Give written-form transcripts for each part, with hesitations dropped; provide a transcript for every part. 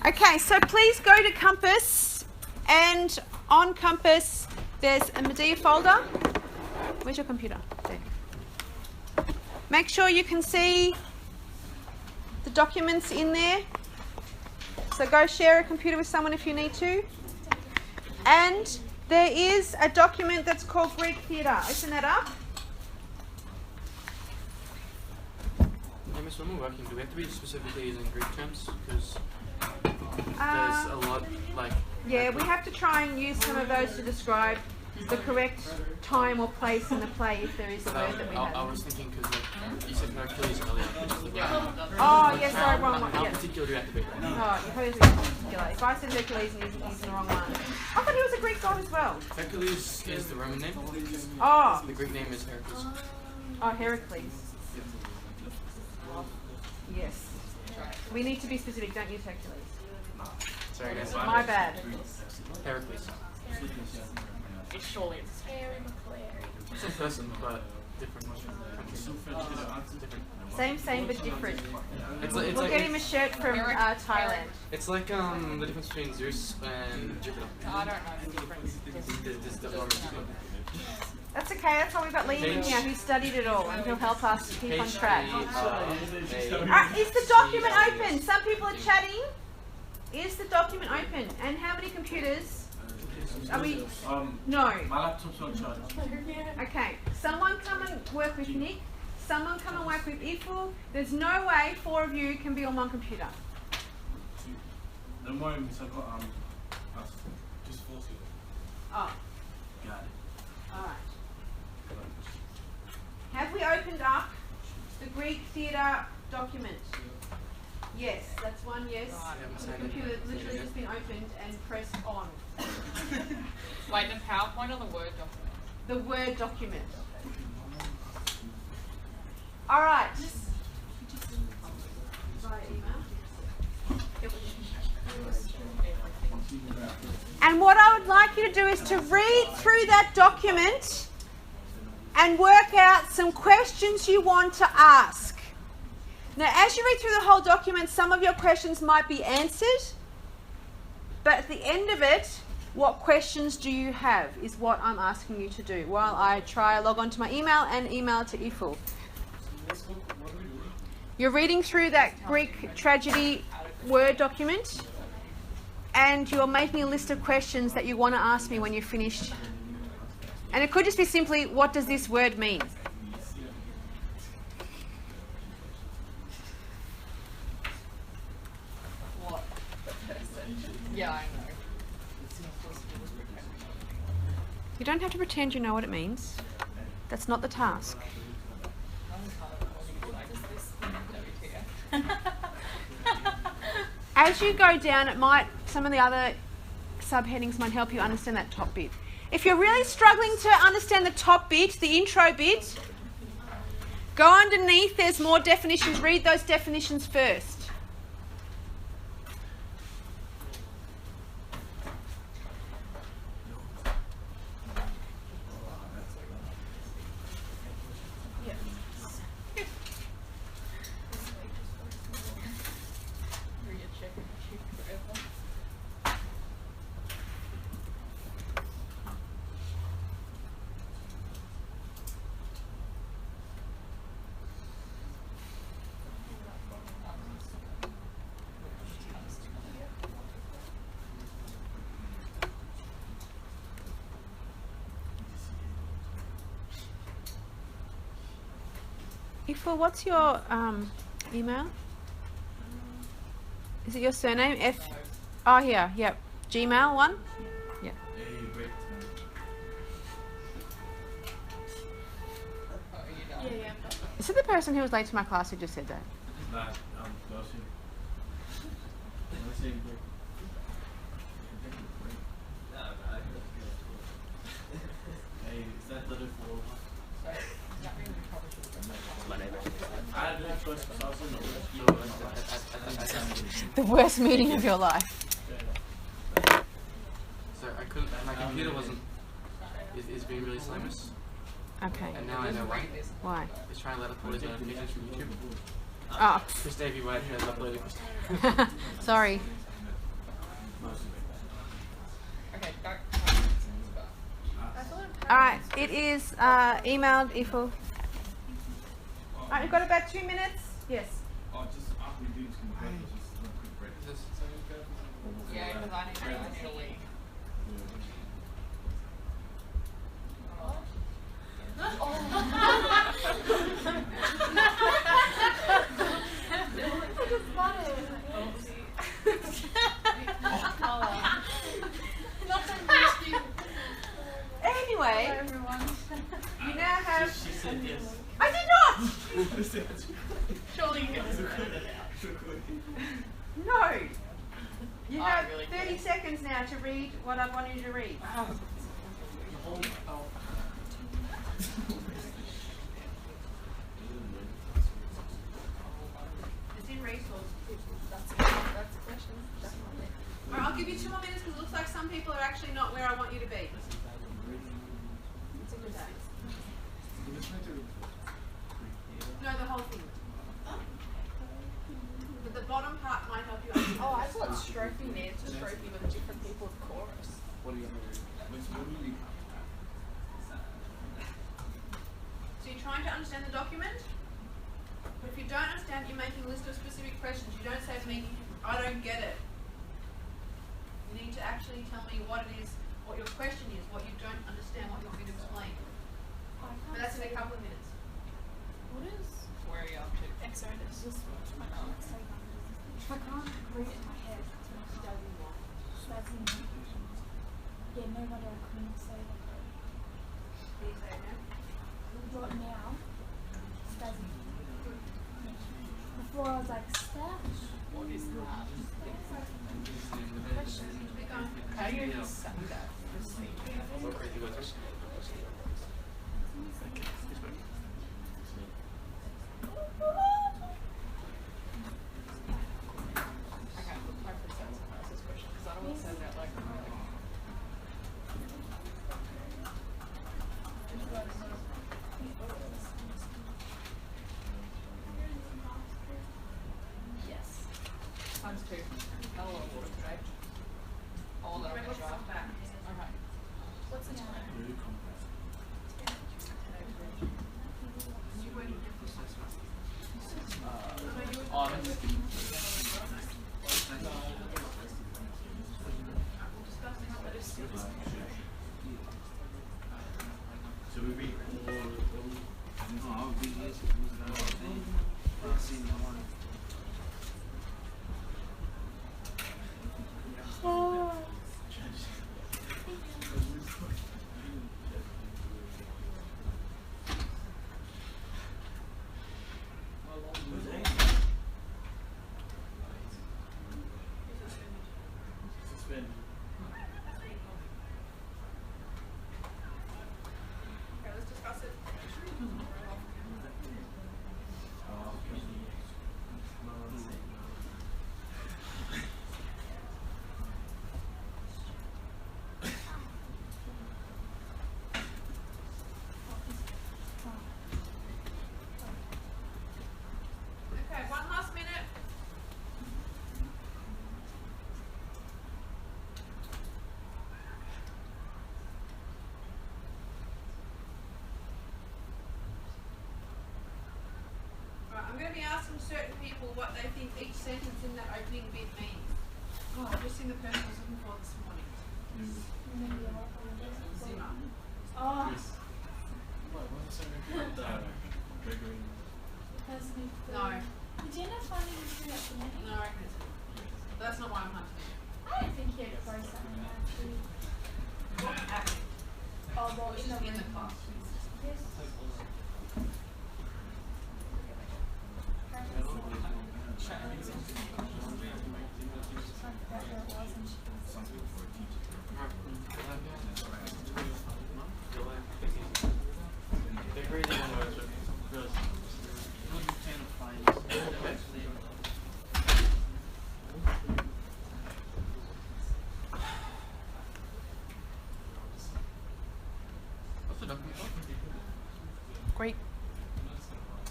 Okay, so please go to Compass, and on Compass there's a MEDEA folder. Where's your computer? There. Make sure you can see the documents in there. So go share a computer with someone if you need to. And there is a document that's called Greek Theatre. Open that up. Hey, Miss, when we're working, do we have to be specifically using Greek terms? Because there's a lot, like... Yeah, we have to try and use some of those to describe the correct time or place in the play if there is a word that we have. I was thinking because you said Hercules earlier, which is the verb. Oh, yes, sorry, wrong one. How Yeah. particular do you have to be? Oh, you probably have to be particular. If I said Hercules and he's using the wrong one. I thought he was a Greek god as well. Hercules is the Roman name. Oh. The Greek name is Heracles. Oh, Heracles. Yes. We need to be specific, don't use Hercules. Sorry, guys. My bad. Heracles. It's surely It's a person, but different. Same, but different. It's We'll like get him a shirt from Thailand. It's like the difference between Zeus and Jupiter. I don't know the difference. This development. That's okay, that's why we've got Liam in here who studied it all and he'll help us keep on track. Is the document open? Some people are chatting. Is the document open? And how many computers? Are we? No. My laptop's on charge. Okay. Someone come and work with Nick. Someone come and work with Iful. There's no way 4 of you can be on one computer. Don't worry, miss. I got just force you. Oh. Got it. All right. Have we opened up the Greek theatre document? Yes, that's one yes. The computer has literally just been opened and pressed on. Wait, the PowerPoint or the Word document? The Word document. All right. Via email. And what I would like you to do is to read through that document and work out some questions you want to ask. Now, as you read through the whole document, some of your questions might be answered, but at the end of it, what questions do you have is what I'm asking you to do while I try log on to my email and email to Iful. You're reading through that Greek tragedy Word document and you're making a list of questions that you want to ask me when you're finished. And it could just be simply, what does this word mean? What? Yeah, I know. You don't have to pretend you know what it means. That's not the task. As you go down, some of the other subheadings might help you understand that top bit. If you're really struggling to understand the top bit, the intro bit, go underneath, there's more definitions, read those definitions first. Iful, what's your email? Is it your surname? Oh, here, yep. Gmail one? Yeah. Is it the person who was late to my class who just said that? The worst meeting of your life. So I couldn't. My computer wasn't. Is being really slowness. Okay. And now I know why. Why? It's trying to let upload his notifications from YouTube. Oh. Chris Davey White has uploaded. Sorry. Alright, it is emailed Ifo. Alright, we've got about 2 minutes. Yes. Just after we do this, can we break? Just a quick break. Yeah, because I need a week. Anyway, you now have. She said yes. I did not! Surely you can just No! You Oh, have really 30 seconds now to read what I want you to read. It's in resource. That's a question. Definitely. Alright, I'll give you 2 more minutes because it looks like some people are actually not where I want you to be. It's a good day. No, the whole thing. But the bottom part might help you understand. Oh, I thought strophe needs to strophe with different people's chorus. What are you going to read? So you're trying to understand the document, but if you don't understand, you're making a list of specific questions. You don't say to me, I don't get it. You need to actually tell me what it is, what your question is, what you don't understand, what you want me to explain. But that's in a couple of minutes. What is Where are you up to? Exodus? If I can't read it in my head, that's in, yeah, no wonder I couldn't say that. Can you say it now? Right now, spasm. Before I was like, stash. What is that? Keep going. How do you even say that? Okay, my princess asked this question because I don't want to say that like. Yes. Times 2. Not a lot of water today. All that I'm Remember going to try. what's back. Okay. What's the time? You weren't here for this one. So we read all no, I'll read this. I'll see no one. Suspend. Okay, let's discuss it. Okay, one last minute. Right, I'm going to be asking certain people what they think each sentence in that opening bit means. Oh, I've just seen the person I was looking for this morning. Zimmer. Oh, Gregory. that's me. No, Did you end up finding him through that community? no, I reckon it's that's not why I'm hunting. I don't think he had close something actually. What acting? Oh, well, Which is in the class. Yes. Great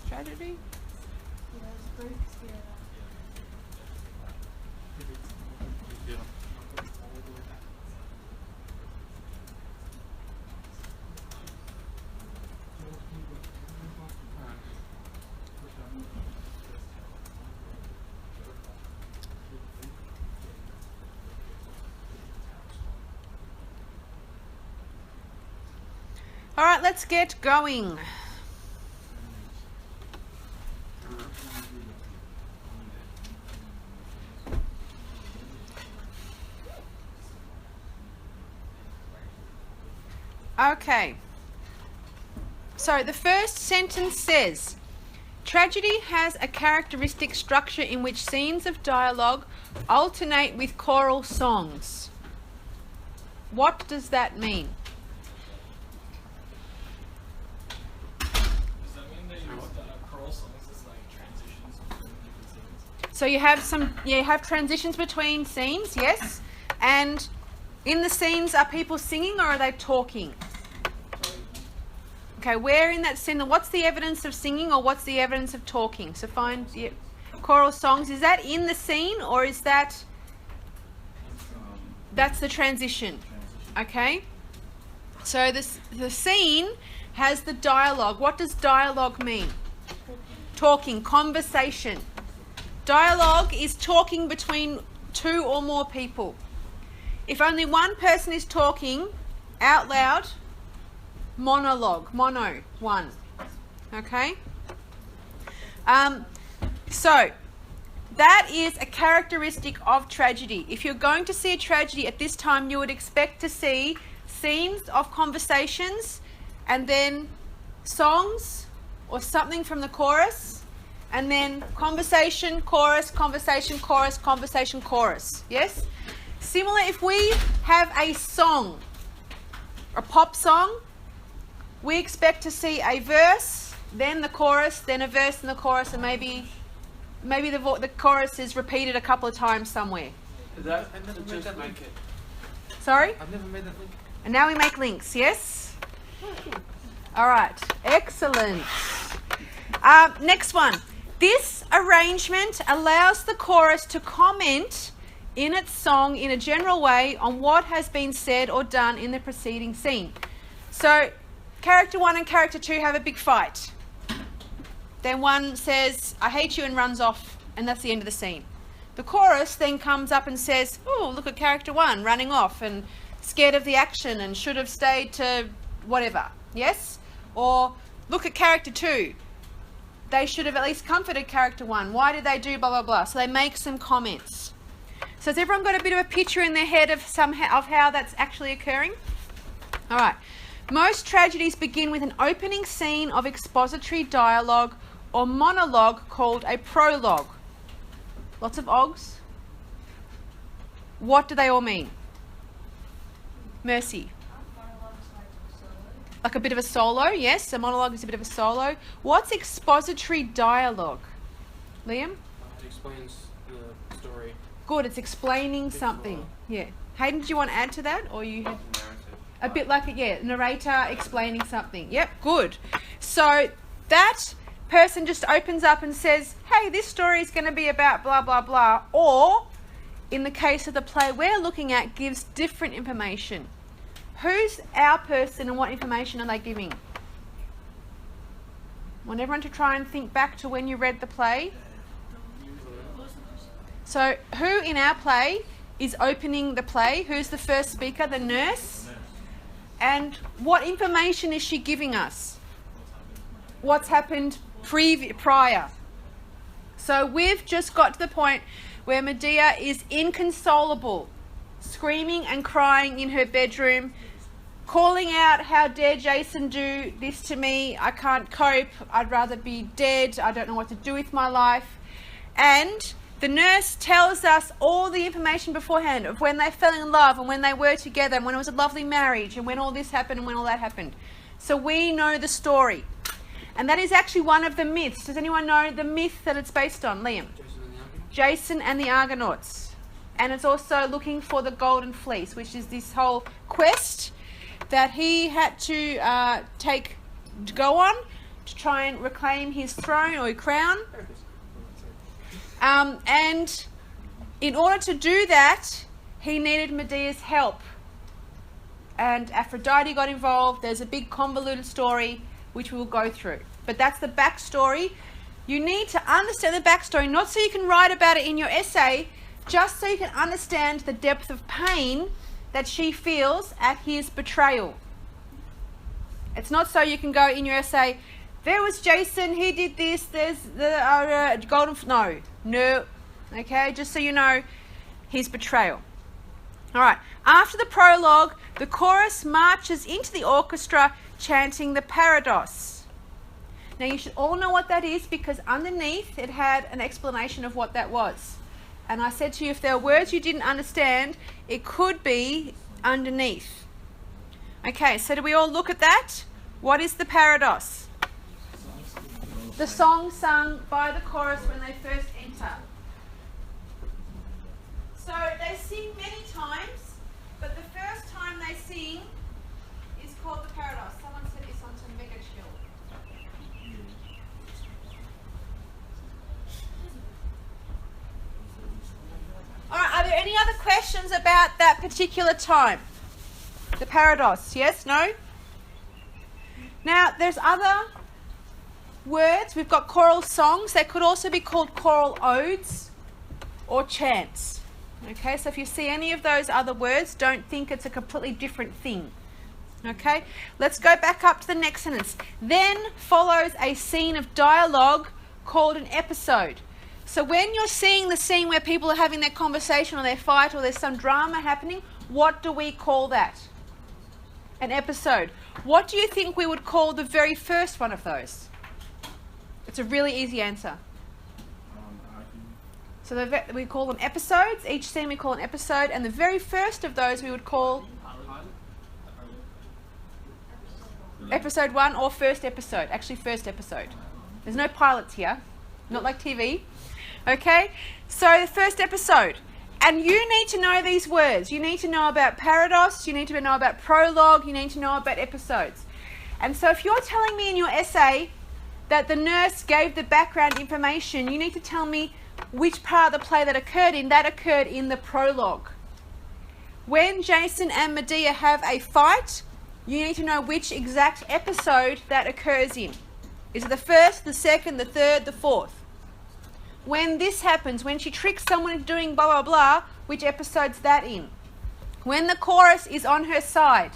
tragedy. Yeah, it's Greek theatre. All right, let's get going. Okay. So the first sentence says, tragedy has a characteristic structure in which scenes of dialogue alternate with choral songs. What does that mean? Does that mean they use choral songs as like transitions between different scenes? So you have transitions between scenes, yes. And in the scenes, are people singing or are they talking? Okay, where in that scene, what's the evidence of singing or what's the evidence of talking? So find choral songs. Is that in the scene or is that, that's the transition? Okay. So the scene has the dialogue. What does dialogue mean? Talking, conversation. Dialogue is talking between two or more people. If only one person is talking out loud, monologue, mono, one. Okay? So, that is a characteristic of tragedy. If you're going to see a tragedy at this time, you would expect to see scenes of conversations and then songs or something from the chorus and then conversation, chorus, conversation, chorus, conversation, chorus. Yes? Similar, if we have a song, a pop song, we expect to see a verse, then the chorus, then a verse and the chorus, and maybe the chorus is repeated a couple of times somewhere. I've never made that link. Sorry? I've never made that link. And now we make links, yes? All right, excellent. Next one. This arrangement allows the chorus to comment in its song in a general way on what has been said or done in the preceding scene. So, character 1 and character 2 have a big fight. Then one says, I hate you, and runs off, and that's the end of the scene. The chorus then comes up and says, oh, look at character 1 running off and scared of the action and should have stayed to whatever. Yes? Or look at character 2. They should have at least comforted character 1. Why did they do blah, blah, blah? So they make some comments. So has everyone got a bit of a picture in their head of how that's actually occurring? All right. Most tragedies begin with an opening scene of expository dialogue or monologue called a prologue. Lots of ogs. What do they all mean? Mercy. Like a bit of a solo, yes. A monologue is a bit of a solo. What's expository dialogue? Liam? It explains the story. Good, it's explaining something. Yeah. Hayden, did you want to add to that? Or you had a bit like a narrator explaining something. Yep, good. So that person just opens up and says, hey, this story is going to be about blah, blah, blah. Or, in the case of the play we're looking at, gives different information. Who's our person and what information are they giving? I want everyone to try and think back to when you read the play. So, who in our play is opening the play? Who's the first speaker? The nurse? And what information is she giving us? What's happened prior? So we've just got to the point where Medea is inconsolable, screaming and crying in her bedroom, calling out, how dare Jason do this to me? I can't cope. I'd rather be dead. I don't know what to do with my life. And the nurse tells us all the information beforehand of when they fell in love and when they were together and when it was a lovely marriage and when all this happened and when all that happened. So we know the story. And that is actually one of the myths. Does anyone know the myth that it's based on? Liam? Jason and the Argonauts. And it's also looking for the golden fleece, which is this whole quest that he had to go on to try and reclaim his throne or crown. And in order to do that, he needed Medea's help. And Aphrodite got involved. There's a big convoluted story which we will go through. But that's the backstory. You need to understand the backstory, not so you can write about it in your essay, just so you can understand the depth of pain that she feels at his betrayal. It's not so you can go in your essay, there was Jason, he did this, there's the golden... No. Okay, just so you know, his betrayal. All right, after the prologue, the chorus marches into the orchestra chanting the parados. Now you should all know what that is because underneath it had an explanation of what that was. And I said to you, if there are words you didn't understand, it could be underneath. Okay, so do we all look at that? What is the parados? The song sung by the chorus when they first enter. So they sing many times, but the first time they sing is called the parados. Someone said this onto Mega Chill. Alright, are there any other questions about that particular time? The parados, yes, no? Now, there's other words. We've got choral songs. They could also be called choral odes or chants. Okay, so if you see any of those other words, don't think it's a completely different thing. Okay, let's go back up to the next sentence. Then follows a scene of dialogue called an episode. So when you're seeing the scene where people are having their conversation or their fight or there's some drama happening, what do we call that? An episode. What do you think we would call the very first one of those? It's a really easy answer. So we call them episodes. Each scene we call an episode, and the very first of those we would call episode 1 or first episode. Actually, first episode. There's no pilots here, not like TV. Okay, so the first episode. And you need to know these words. You need to know about parados, you need to know about prologue, you need to know about episodes. And so if you're telling me in your essay that the nurse gave the background information, you need to tell me which part of the play that occurred in the prologue. When Jason and Medea have a fight, you need to know which exact episode that occurs in. Is it the first, the second, the third, the fourth? When this happens, when she tricks someone into doing blah, blah, blah, which episode's that in? When the chorus is on her side,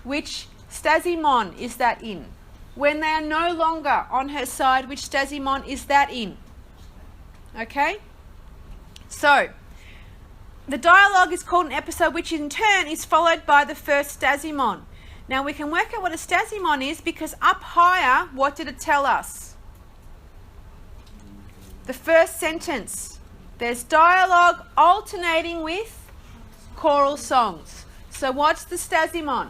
which stasimon is that in? When they are no longer on her side, which stasimon is that in? Okay? So, the dialogue is called an episode, which in turn is followed by the first stasimon. Now we can work out what a stasimon is because up higher, what did it tell us? The first sentence. There's dialogue alternating with choral songs. So what's the stasimon?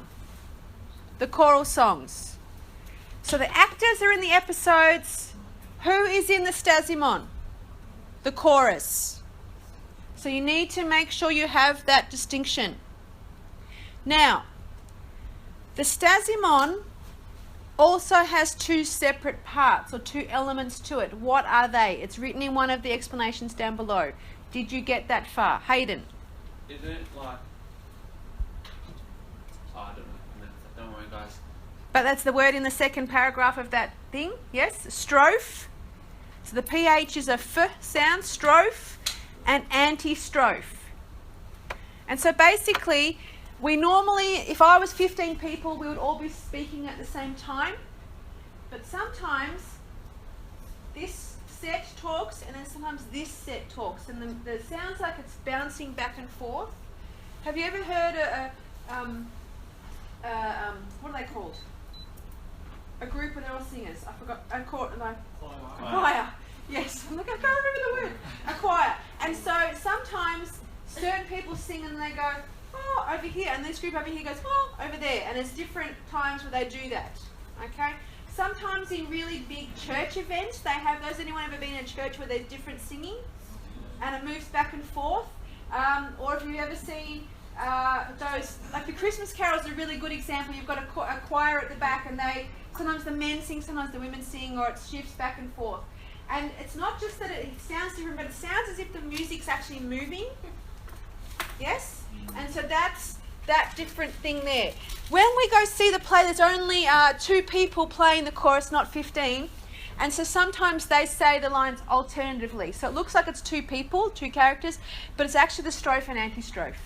The choral songs. So the actors are in the episodes. Who is in the stasimon? The chorus. So you need to make sure you have that distinction. Now, the stasimon also has two separate parts or two elements to it. What are they? It's written in one of the explanations down below. Did you get that far? Hayden? Isn't it like... Oh, I don't know. Don't worry, guys. But that's the word in the second paragraph of that thing. Yes? Strophe. So the PH is a F sound, strophe, and antistrophe. And so basically, we normally, if I was 15 people, we would all be speaking at the same time. But sometimes this set talks and then sometimes this set talks. And it sounds like it's bouncing back and forth. Have you ever heard what are they called? A group where they're all singers. I forgot. A choir. Yes. I can't remember the word. A choir. And so sometimes certain people sing and they go, oh, over here, and this group over here goes, oh, over there, and there's different times where they do that, okay? Sometimes in really big church events, they have those. Anyone ever been in a church where there's different singing, and it moves back and forth? Or if you've ever seen those, like the Christmas Carol is a really good example. You've got a choir at the back, and sometimes the men sing, sometimes the women sing, or it shifts back and forth. And it's not just that it sounds different, but it sounds as if the music's actually moving. Yes? And so that's that different thing there. When we go see the play, there's only 2 people playing the chorus, not 15. And so sometimes they say the lines alternatively. So it looks like it's 2 people, 2 characters, but it's actually the strophe and antistrophe,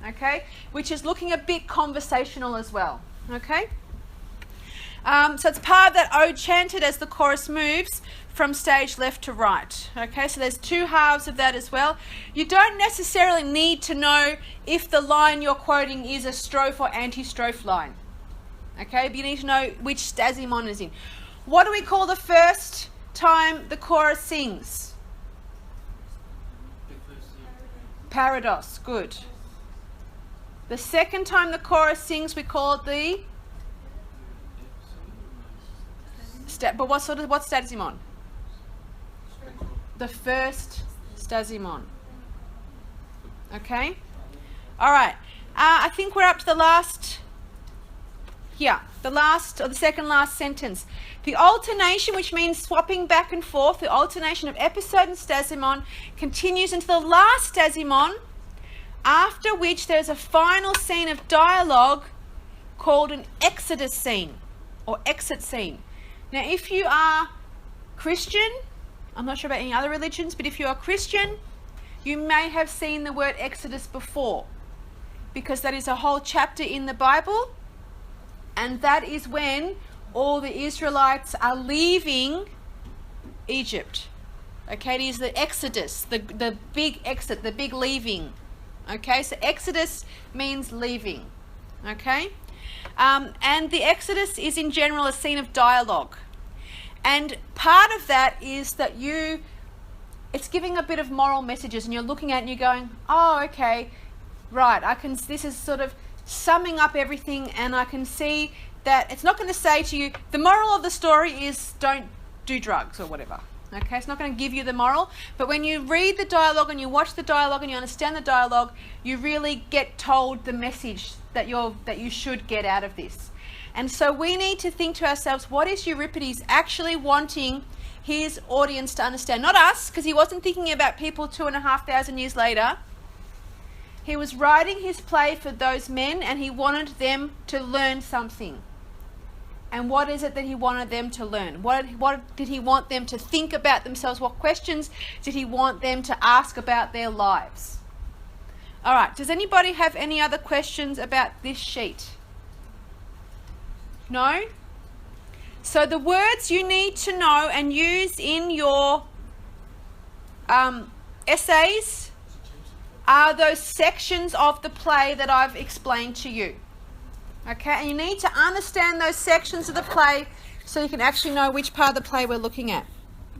okay? Which is looking a bit conversational as well, okay? So it's part of that ode chanted as the chorus moves from stage left to right. Okay, so there's two halves of that as well. You don't necessarily need to know if the line you're quoting is a strophe or anti-strophe line. Okay, but you need to know which stazimon is in. What do we call the first time the chorus sings? Parados, good. The second time the chorus sings, we call it the... But what stazimon? The first stazimon. Okay? All right. I think we're up to the last... Yeah, the second last sentence. The alternation, which means swapping back and forth, the alternation of episode and stazimon continues until the last stazimon, after which there's a final scene of dialogue called an exodus scene or exit scene. Now, if you are Christian, I'm not sure about any other religions, but if you are Christian, you may have seen the word exodus before, because that is a whole chapter in the Bible. And that is when all the Israelites are leaving Egypt. Okay, it is the exodus, the big exit, the big leaving. Okay, so exodus means leaving. Okay, and the exodus is in general a scene of dialogue. And part of that is that it's giving a bit of moral messages, and you're looking at it and you're going, oh, okay, right, this is sort of summing up everything, and I can see that it's not going to say to you, the moral of the story is don't do drugs or whatever. Okay, it's not going to give you the moral, but when you read the dialogue and you watch the dialogue and you understand the dialogue, you really get told the message that you should get out of this. And so we need to think to ourselves, what is Euripides actually wanting his audience to understand? Not us, because he wasn't thinking about people 2,500 years later. He was writing his play for those men, and he wanted them to learn something. And what is it that he wanted them to learn? What did he want them to think about themselves? What questions did he want them to ask about their lives? All right, does anybody have any other questions about this sheet? No? So the words you need to know and use in your essays are those sections of the play that I've explained to you. Okay, and you need to understand those sections of the play so you can actually know which part of the play we're looking at.